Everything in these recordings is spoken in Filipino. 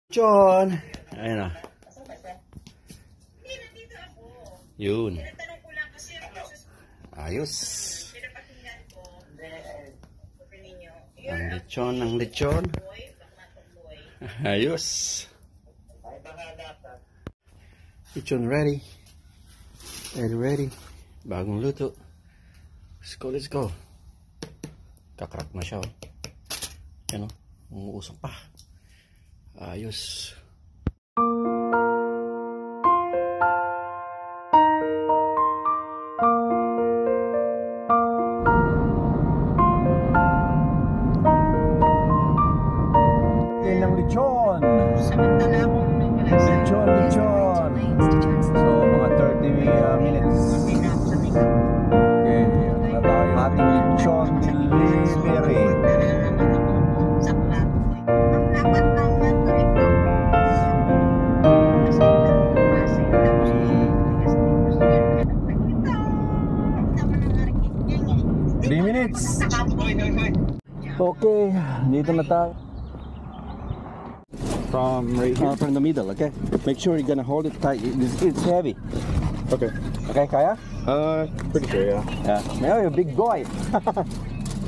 John! Ayun na. Yun. Ayos. Ang lechon. Ayos. Lechon ready. Ready. Bagong luto. Let's go. Kakrak na siya. Yan o. Umuusok pa. Ayos. Yan ang lechon. Lechon. So, mga 30 minutes. Okay. Ating lechon delivery. Okay, dito na tayo. From right here? From the middle, okay? Make sure you're gonna hold it tight. It's heavy. Okay. Okay, kaya? Pretty sure, yeah. Yeah. Now you're a big boy.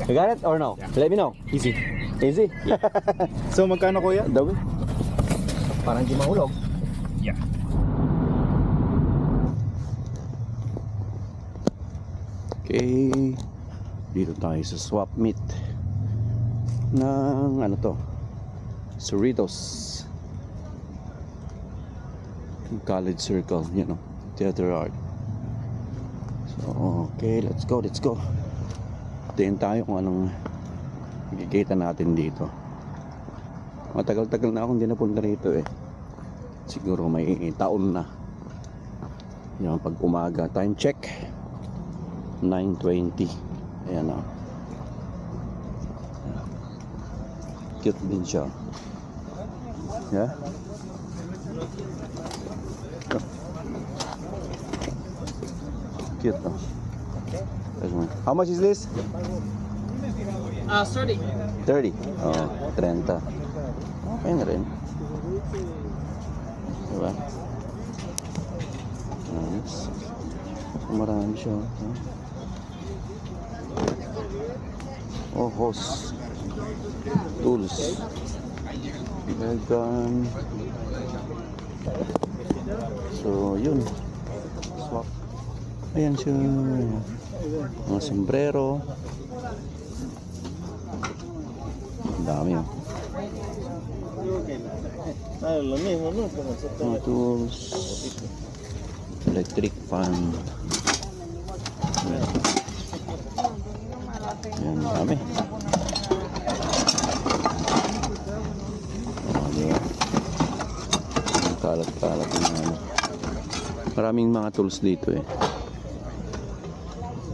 You got it or no? Yeah. Let me know. Easy. Easy? Yeah. So, magkano kuya? Dawi. Parang di mahulog. Yeah. Okay. Dito tayo sa swap meet ng ano to, Cerritos College Circle, you know, theater art. So okay, let's go. Tingin tayo kung anong makikita natin dito. Matagal-tagal na akong di napunta rito eh. Siguro may taon na. Yan, pag umaga, time check 9:20. Ayan o. Cute din siya. Yeah? Cute o. How much is this? 30. 30? Oh, 30. Okay na rin. Diba? Nice. Marami siya. Oh, hose. Tools. Gun. So, yun. Swap. Ayan siya. Mga sombrero. Ang dami oh. Mga tools. Electric fan. Ayan, dami. Kalat-kalat na ano. Maraming mga tools dito eh.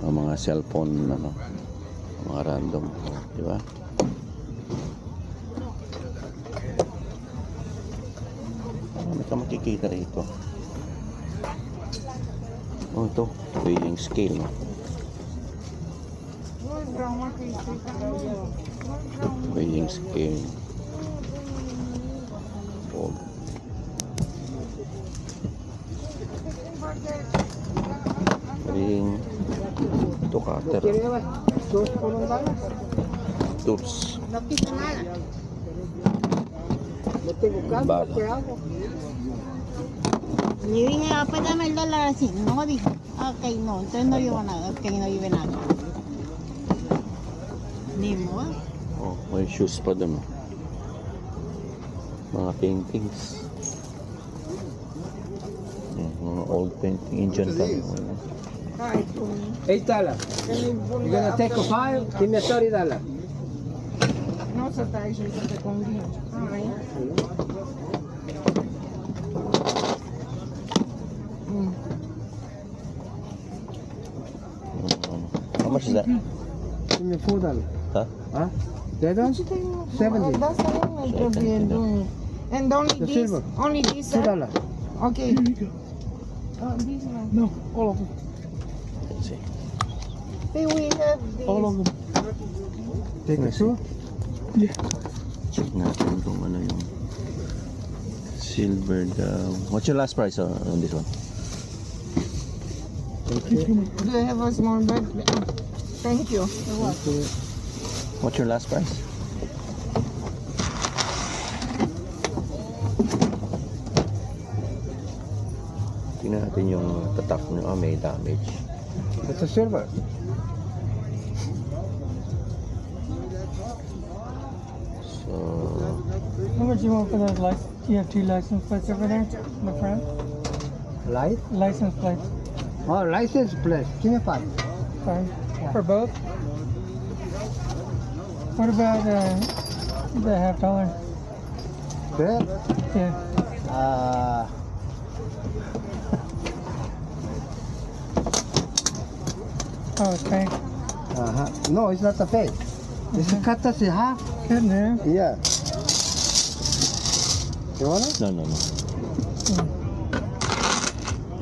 Mga cellphone ano, mga random, di ba? Ano ka makikita rito? Oh, ito, weighing scale. Weighing scale. Oh. Ring. Ito cutter. Tools. Bala. Living up at the dollar, no, okay, no, no, you wanna, okay, no, even out. Nemo? Oh, may shoes pa dun. Mga paintings. Mga old painting, Indian color. $8. You're gonna take a file, give me $30. No, so that is the convenience. How much is that? Give me $4. Huh? Huh? That one? 70. That's what I'm doing. And only The this, silver. only this. $2. Okay. Here you go. This one. No, all of them. Let's see. Hey, we have this. All of them. Take a sure? Yeah. Check natin kung ano yung Silver daw. What's your last price on this one? Do you have a small bag? Thank you. What's your last price? Tingnan natin yung tatak niya. Oh, may damage. It's a silver. So, How much you want for those license? You have 2 license plates over there in the front? Light? License plates. Oh, license plate. Give me 5. Fine. For both? What about the $half? There? Yeah. Oh, it's fake. No, it's not a fake. It's a courtesy, huh? Good there. Yeah. You want it? no.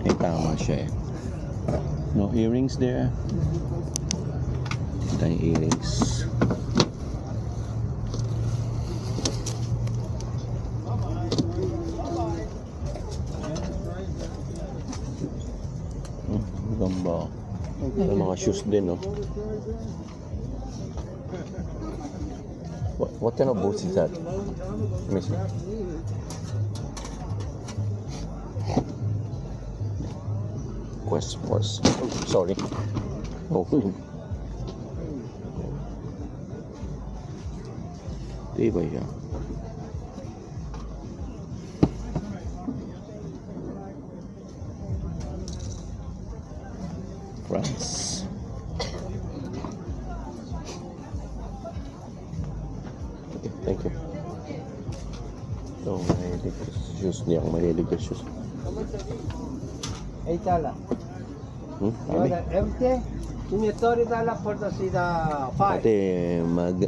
Ay, tama siya eh. No earrings there. Ito yung earrings. Gamba. May mga shoes din, no? What kind of boots is that? Let me see. Quest Force. Oh, sorry. Oh. Diba yan? France. Okay, thank you. So, mahilig ka sa shoes niya. Mahilig ka sa shoes. $8. Hmm? You want that empty? Give me $30 for the see the 5. Ate,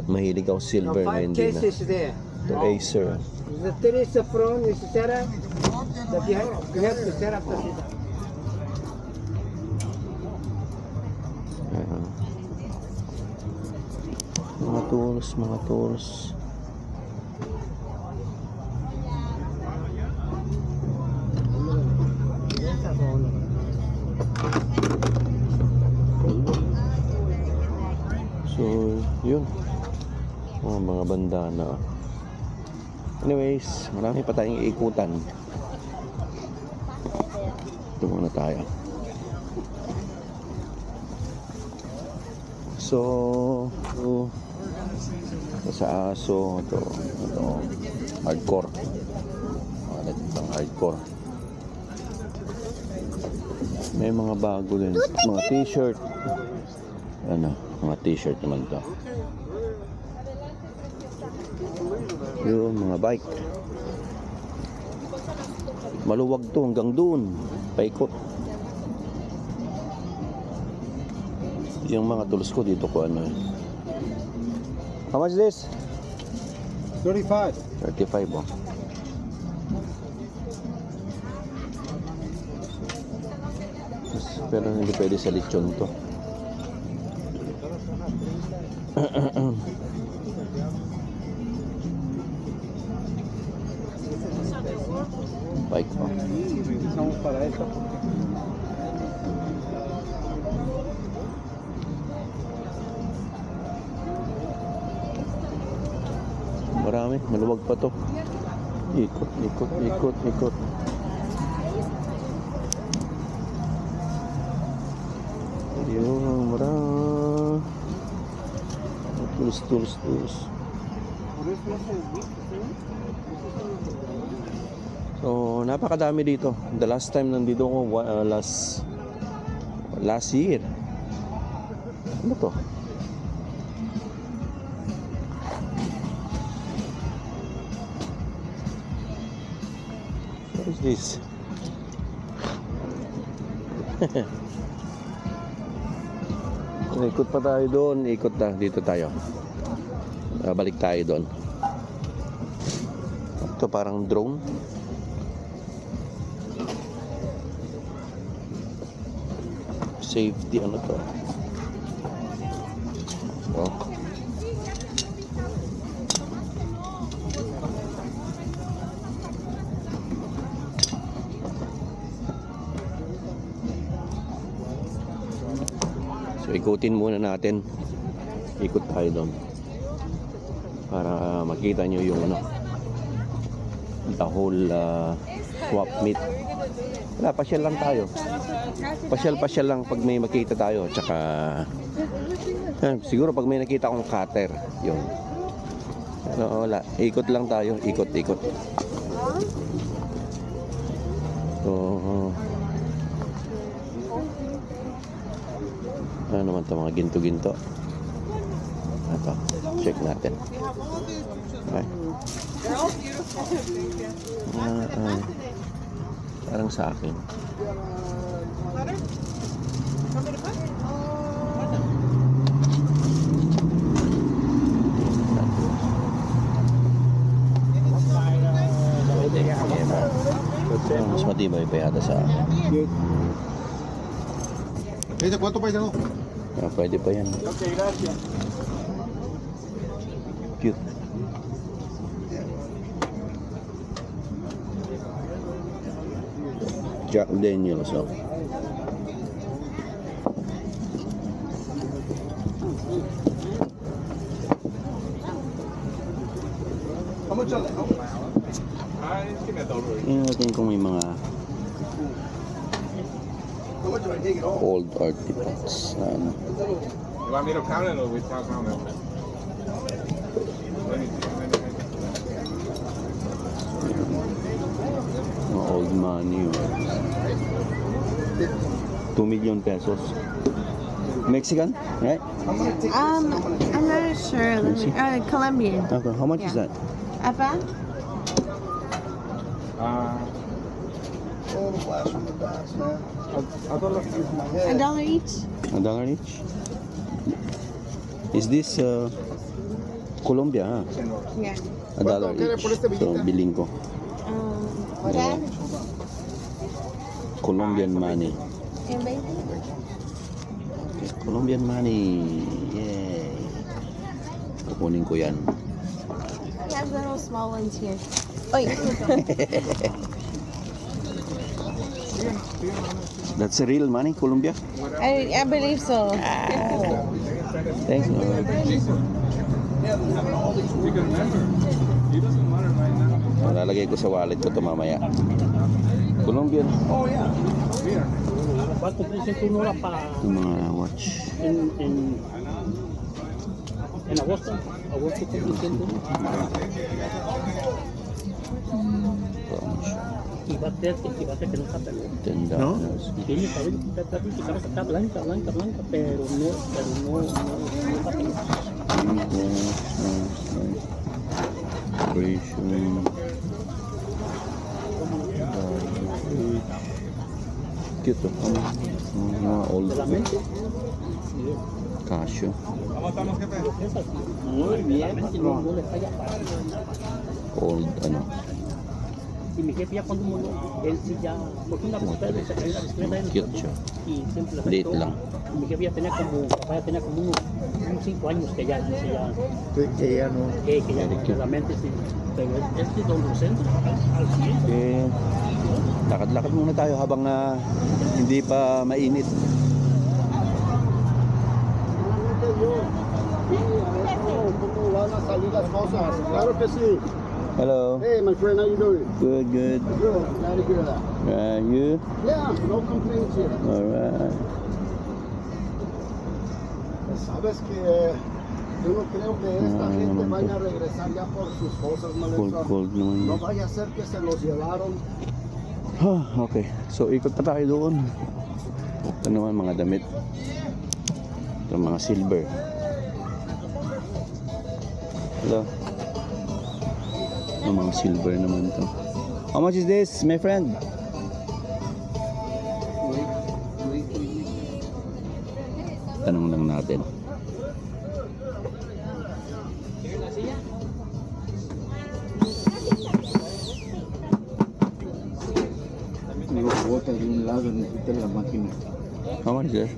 mahilig ako No, silver na 5 hindi na. cases there. The Acer. The 3 is the front, is the set up. The behind, you have to set up the seat. Ayan. Mga tools, mga tools. So, yun. Mga bandana. Anyways, marami pa tayong iikutan. Ito muna tayo. So, ito sa aso, ito hardcore. Itong hardcore. May mga bago din, mga t-shirt. Ano, mga t-shirt naman to. Yung mga bike. Maluwag to hanggang doon. Paikot. Yung mga tools ko dito ko ano. How much this? 35. 35 oh. Pero hindi pwede sa lechon to. Bike oh. Usamos para eso. Marami, maluwag pa to. Ikot, ikot, ikot, ikot. Ayun, marami. Tulos, tulos, tulos. So, napakadami dito. The last time nandito ko, last year. Ano to? What is this? Ikot pa tayo doon. Ikot na. Dito tayo. Balik tayo doon. Ito parang drone. Safety ano to? Oh. ikutin muna natin. Ikot tayo doon para makita nyo yung ano, the whole swap meet. Wala, pasyal lang tayo. Pasyal lang pag may makita tayo. Tsaka siguro pag may nakita akong cutter, yun. Ano, wala, ikot lang tayo. Ikot. So, ano naman ito, mga ginto-ginto. Ito, check natin. Okay. Parang sa akin. Mas matibay pa yata sa akin. ¿Dice cuánto paisano? Pwede pa yan. Okay, gracias. Cute. Jack Daniels, oh. Tingnan natin kung may mga old artifacts na ano. You want me to count it or we talk around it? Mga old money, oh. 2 million pesos. Mexican, right? I'm not sure. Let me, Colombian. Okay, how much is that? Apa? $1 each? $1 each? Is this Colombia, huh? Yeah. $1 each. So, biling ko. What? Colombian money. And baby? Okay, Colombian money. Yay. Kukunin ko yan. We have little small ones here. Oh, yeah. That's real money, Colombia? I believe so. Thanks. You can remember. It doesn't matter right now. Lalagay ko sa wallet ko ito mamaya. Colombian. Yung mga watch. En agosto cumple 101. Y va a ser que no está pelón. $10. Tiene cabello, está blanca, pero no está pelón. Cute, oh. Mga old De la mente. Casio. ¿Cómo estamos, jefe? Es así. Muy bien. No le falla para. Old, ano. Y mi jefe ya cuando murió, él sí ya, porque una bicicleta, se traía la bicicleta él, Cute siya. y siempre la Liit sacó. lang. Y mi jefe ya tenía como, papá ya tenía como unos 5 años que ya, que ya no, realmente sí. Pero es de Don Rosendo, al 100. Eh, lakad-lakad muna tayo habang hindi pa mainit. ¿Cómo van a salir las cosas? Claro que sí. Hello. Hey, my friend, how you doing? Good. Good. Glad to hear that. You? Yeah, no complaints here. Alright. Sabes que yo no creo que esta gente vaya a regresar ya por sus cosas, Melissa. Cold naman. No vaya a ser que se los llevaron. Okay. So, ikot pa tayo doon. Ito naman mga damit. Ito mga silver. Hello. Ito mga silver naman to. How much is this, my friend? Tanong lang natin. Bota de un lado, necesita la máquina. How much is this?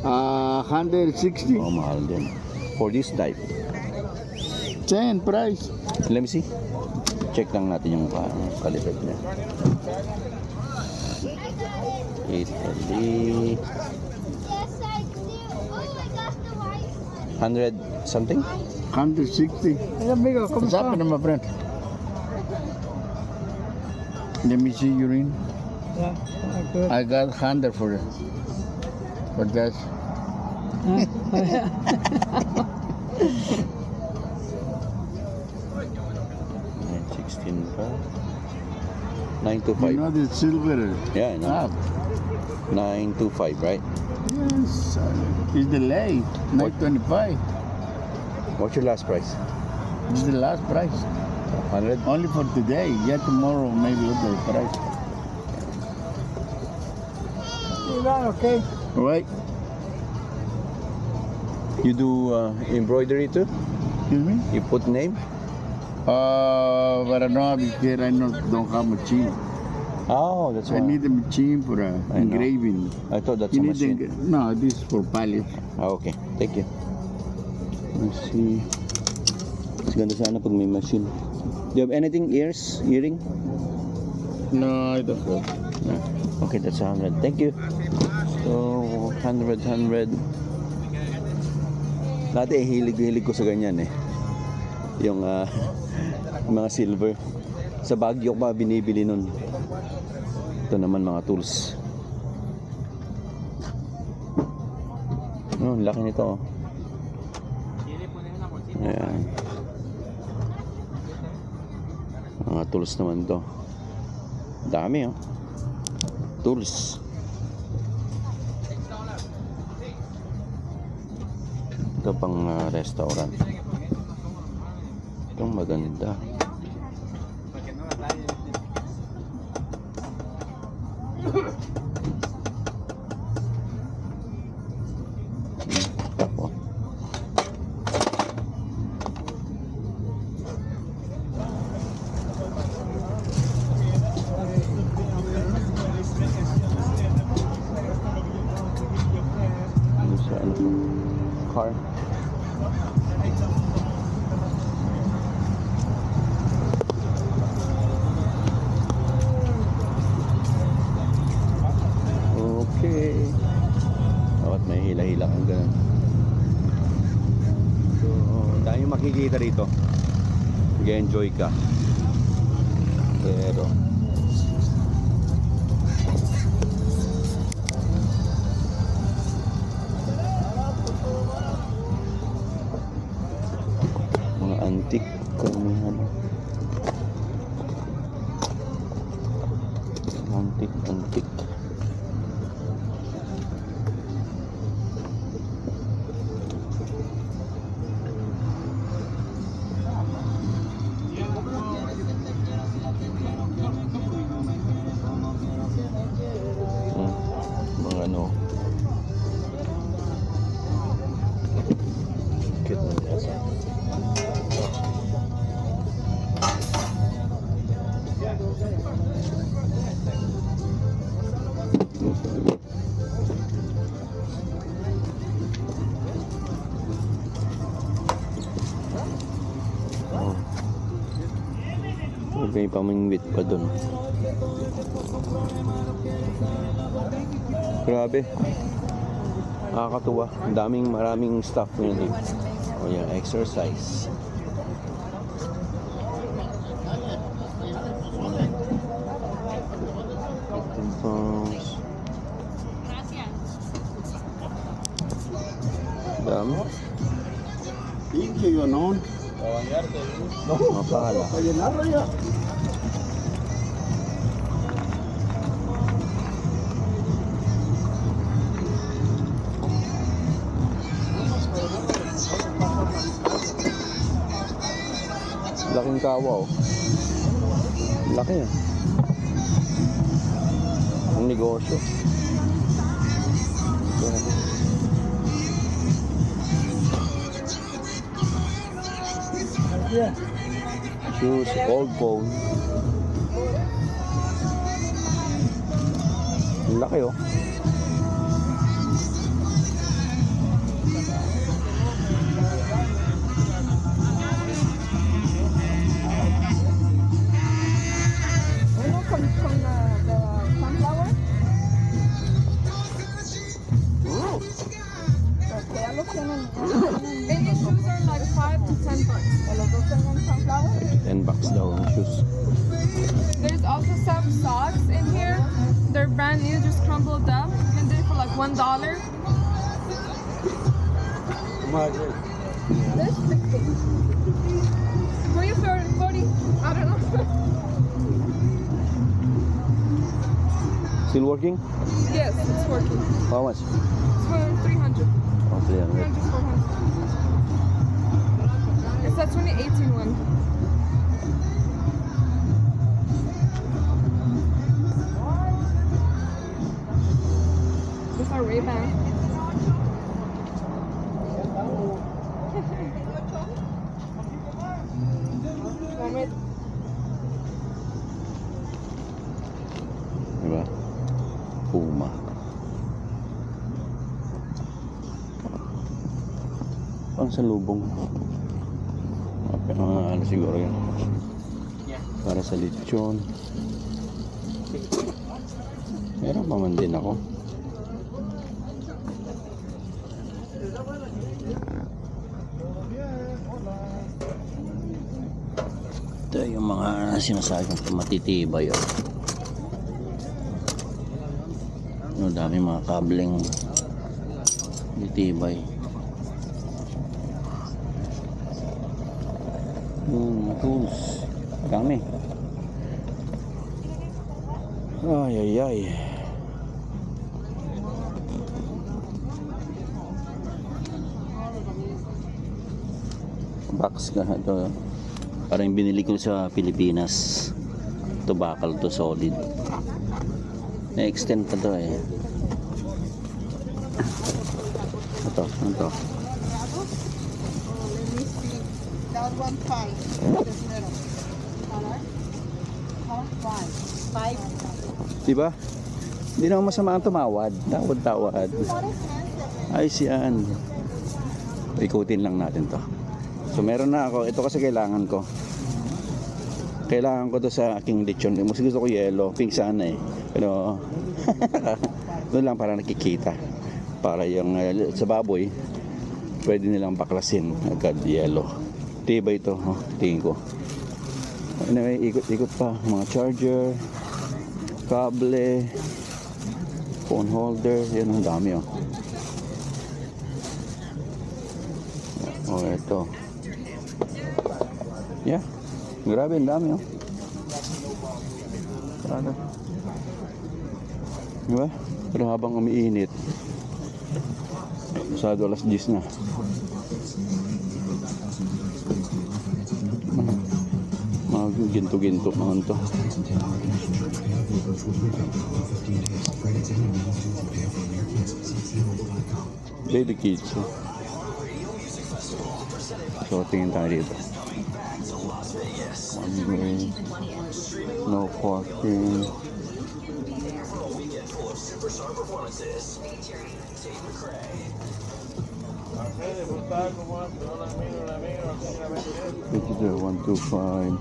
160. Oh, mahal din. For this type. 10 price. Let me see. Check lang natin yung caliber niya. Italy. 100 something? 160. What's happening, my friend? Let me see your ring. Yeah, good. I got 100 for it. But that's 16 pa. 925. you know the silver. Yeah, I know. Ah, 925, right? yes. It's the late. 925. What's your last price? This is the last price. 100? Only for today. Yeah, tomorrow maybe other price. Okay. All right. You do embroidery too? Excuse me. You put name? But I don't have it here. I don't have machine. Oh, that's I why. need a machine for I know. engraving. I thought that's You a need the, machine. no, this is for palette. Ah, okay. Thank you. Let's see. Mas ganda sana pag may machine. Do you have anything? Earring? No, I don't have. No. Okay, that's 100. Thank you. So, 100. Dati hilig ko sa ganyan eh. Yung mga silver. Sa Baguio ko pa binibili nun. Ito naman mga tools. Oh, laki nito oh. Ayan. Mga tools naman to. Dami oh. Tools. Ito pang restaurant. Itong maganda. Ako. Ano sa ano to? Car. Okay. Dapat may hila-hila kang ganun. So, dahil yung makikita rito, mag-enjoy ka. Pero mga antique karamihan. Antique. Mga ano, cute na nasa. Oh. May pamingwit pa dun. Grabe. Nakakatuwa. Maraming stuff ngayon eh. O yan, exercise. Phones. Dami. Pinche yo no. Mapala. Para llenarlo ya. Laking kawa oh. Laki ah. Ang negosyo. Shoes, old phone. Ang laki oh. From the sunflower. Porque ya lo tienen. shoes. There's also some socks in here. They're brand new, just crumbled up. You can do it for like $1. This 60. For you for 40. I don't know. Still working? Yes, it's working. How much? It's for 300. Oh, 300. 300, 400. It's a 2018 one. These are Ray-Ban. Diba? Puma. Pang salubong. Ano siguro yun? Para sa lechon. Meron pa man din ako. Ito yung mga sinasabi kong matitibay. Ano, dami mga kableng matitibay. Mga tools. Dami. Ay, ay, ay. Box ka ito. Parang binili ko sa Pilipinas. Ito bakal to, solid. Na-extend pa to eh. Ito, ito. That one 5. This middle. Color? Color 5. 5. Diba? Hindi naman masama ang tumawad. Tawad-tawad. Ay, siyan. Ikutin lang natin to. So meron na ako. Ito kasi kailangan ko. Kailangan ko to sa aking lechon. Mas gusto ko yellow. Pink sana eh. Pero doon lang para nakikita. Para yung sa baboy, pwede nilang baklasin agad yellow. Tibay ito. Oh, tingin ko. Anyway, ikot-ikot pa. Mga charger, kable, phone holder. Yan ang dami oh. Oh, ito. Yeah. Grabe, ang dami oh. Ano? Diba? Pero habang umiinit, masyado alas 10 na. Mga ginto-ginto naman to. Baby kids. So, tingin tayo dito. One way, no parking. Ito there, 125.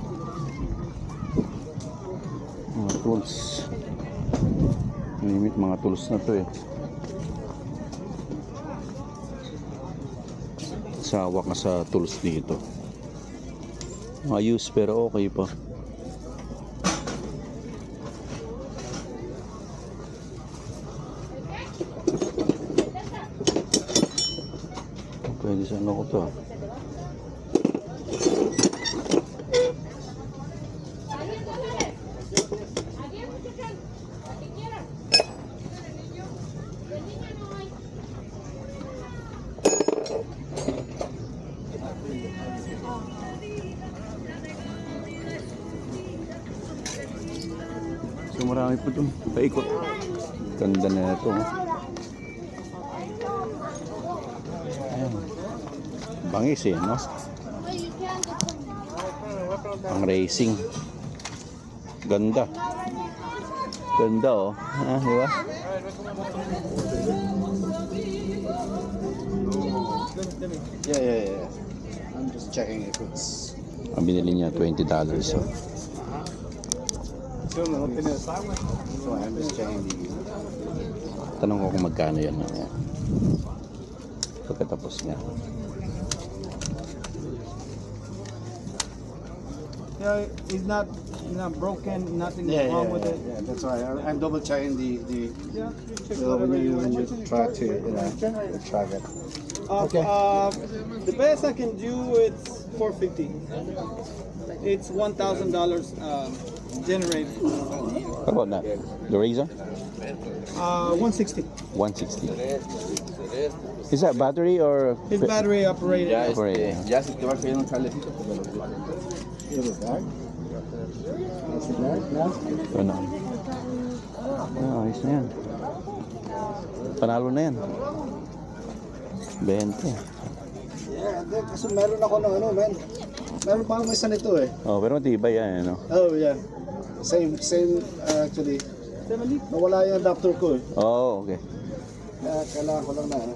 Mga tools. Limit mga tools na to eh. Sawa ka sa tools dito. Ayos pero okay pa. Pwede sa ano ko to. So marami po dun. Paikot. Ganda na ito. Ayan. Bangis eh, no? Pang racing. Ganda. Ganda oh. Ah, di ba? Yeah. I'm just checking if it's... Ang binili niya $20 so. So I'm just checking the... Tanong ko kung magkano yan. Pagkatapos niya. Yeah, it's not broken, nothing wrong with it. Yeah, that's why I'm double checking the Yeah, you check when whatever you you want. try to track it. Okay. The best I can do is $450. It's $1,000 generated. How about that? The Razor? 160. 160. Is that battery or It's battery operated. operated? Ya si te va a caer un chalecito, Ano? Ayos na yan. Panalo na yan. 20. Yeah, kasi meron ako ng ano, man. Meron pa akong isa nito eh. Oh, pero matibay yan, ano? Oh, yeah. Same actually. Nawala yung adapter ko eh. Oh, okay. Kaya kailangan ko lang na ano.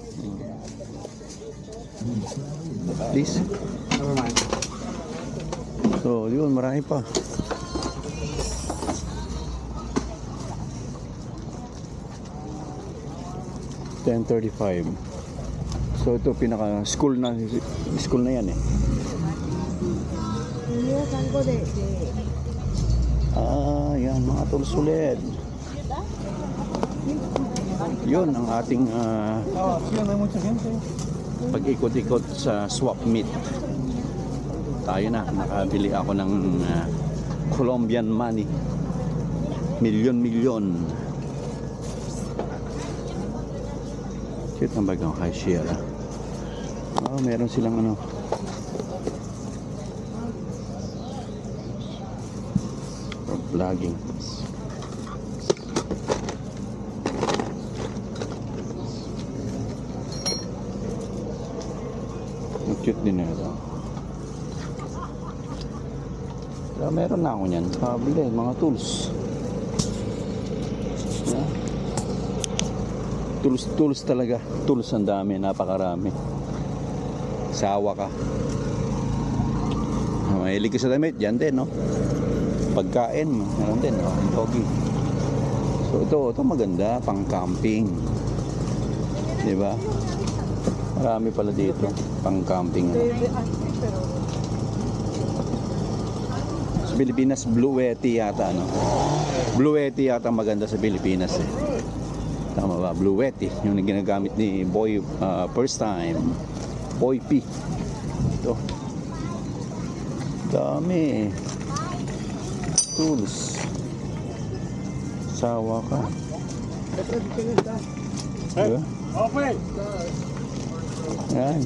Please. So, yun, marami pa. $10.35. So, ito pinaka school na yan eh. Ah, yan mga tools ulit. Yun ang ating pag-ikot-ikot sa swap meet. Tayo na, nakabili ako ng Colombian money. Milyon. Cute ang bagang cashier. Oh, meron silang ano. For vlogging. Cute din na ito. Pero meron na ako niyan. Kabili, mga tools. Yeah. Tools talaga. Tools ang dami, napakarami. Sawa ka. Mahilig ka sa damit, yan din, no? Pagkain, meron din, no? Pogi. So ito maganda, pang camping. Diba? Marami pala dito, pang camping. Sa Pilipinas, Blue Yeti yata, no? Blue Yeti yata maganda sa Pilipinas, eh. Tama ba? Blue Yeti, yung ginagamit ni Boy first time. Boy P. Ito. Dami. Tools. Sawa ka. Diba? Okay. Yan.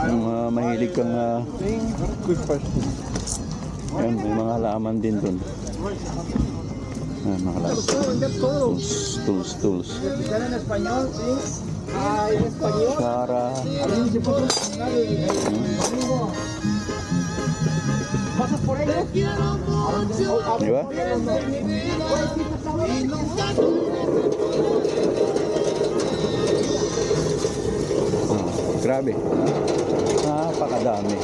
Yung mahilig kang Good question. yan, may mga halaman din dun. Yan, mga halaman. Tools. ¿Están en español? Sí. Ah, en español. Sara. ¿Pasas por ahí? Diba? Grabe. Napakadami.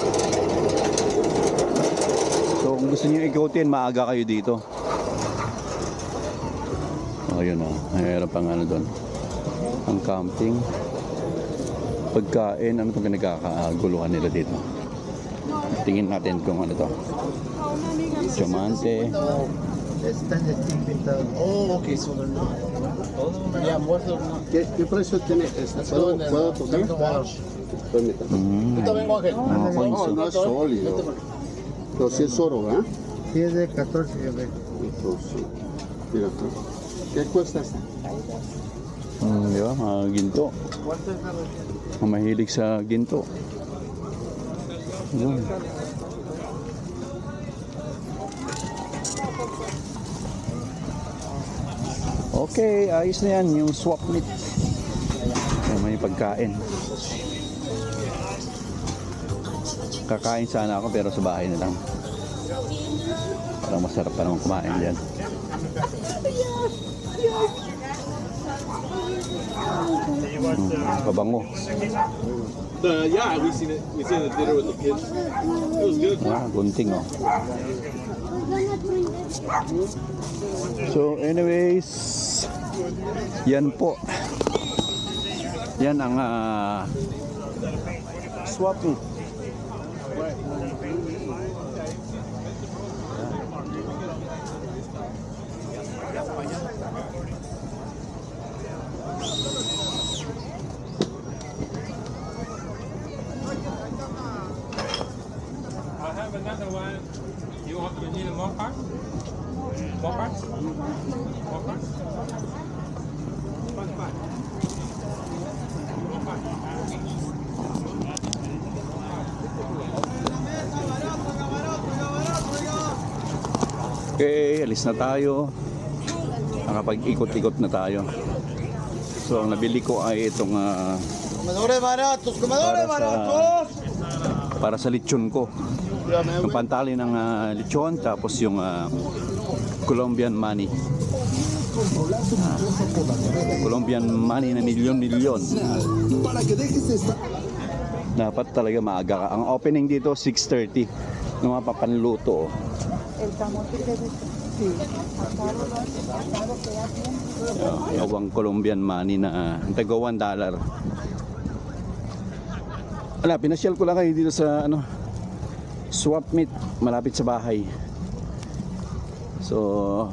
So kung gusto niyo ikutin, maaga kayo dito. Oh, yun oh. Mayroon pang ano doon. Ang camping. Pagkain, ano itong pinagkakaguluhan nila dito. Tingin natin kung ano to. Diamante. Oh, okay, so they're not. ¿Qué precio tiene esta? ¿Puedo tocar? Permítame. Coins. No, no es sólido. Pero sí es oro, ¿verdad? Sí, es de 14. Mira, ¿qué cuesta esta? Di ba? Mga ginto. Mga mahilig sa ginto. Yun. Okay, ayos na yan. Yung swap meet. May pagkain. Kakain sana ako pero sa bahay na lang. Parang masarap pa naman kumain dyan. Kabango. Yeah, we seen the dinner with the kids. It was good. Gunting oh. So anyways, yan po. Yan ang swap meet. I have another one. You need more parts? More parts? More parts? Fine. Okay, alis na tayo. Nakapag-ikot-ikot na tayo. So, ang nabili ko ay itong para sa lechon ko. Yung pantali ng lechon, tapos yung Colombian money. Colombian money na milyon-milyon. Dapat talaga maaga ka. Ang opening dito 6:30 ng mga papanluto. Yung Colombian money na taga $1. Wala, pinasyal ko lang kayo dito sa swap meet malapit sa bahay. So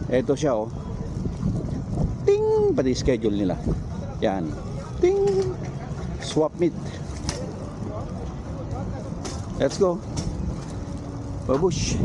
eto siya oh. Ting! Pati schedule nila. Yan. Ting! Swap meet. Let's go. Babush.